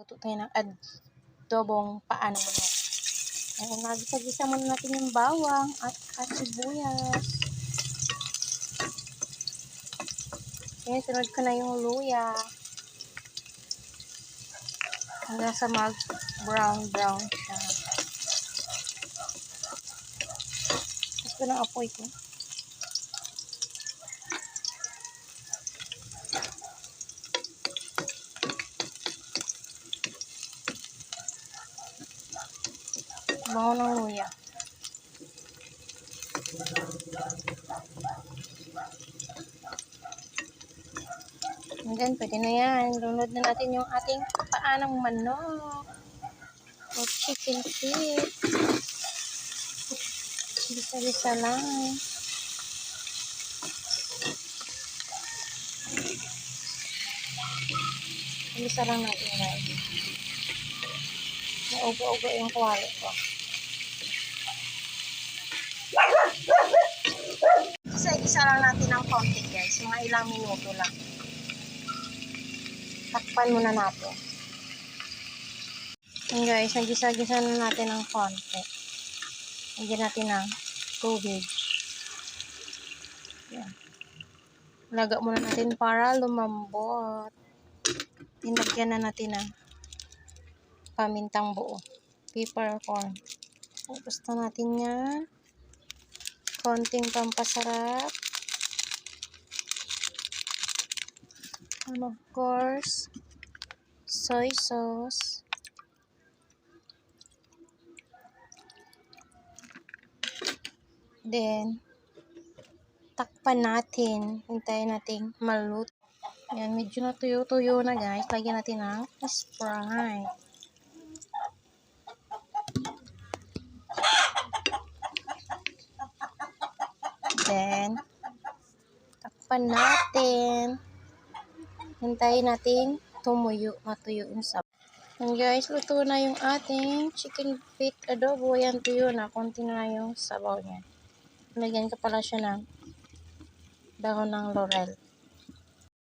Luto tayo ng adobong paa ng manok. Ayan, nagisa-gisa muna natin yung bawang at sibuyas. Ayan, sunod ko na yung luya. Hanggang sa mag-brown siya. Tapos ko ng apoy ko. Bango ng luya. And then, pwede na yan. Lunod na natin yung ating paa ng manok. O chicken feet. Bisa-bisa lang. Bisa lang natin guys. Nauga-uga yung kuwali ko. Isa-isa lang natin ng konti guys. Mga ilang minuto lang. Takpan muna natin. Yan guys, nagisa-gisa na natin ng konti. Lagyan natin ng tubig. Yan. Laga muna natin para lumambot. Tinagyan na natin ng pamintang buo. Peppercorn. Gusto natin yan. Konting pampasarap. And of course, soy sauce. Then, takpan natin. Hintayin natin maluto. Yan, medyo natuyo-tuyo na guys. Lagyan natin ng Sprite. Then, takpan natin. Hintayin natin matuyo yung sabaw. And guys, luto na yung ating chicken feet adobo. Yan, tuyo na. Konti na yung sabaw niya. Lagyan ko pala siya ng dahon ng laurel.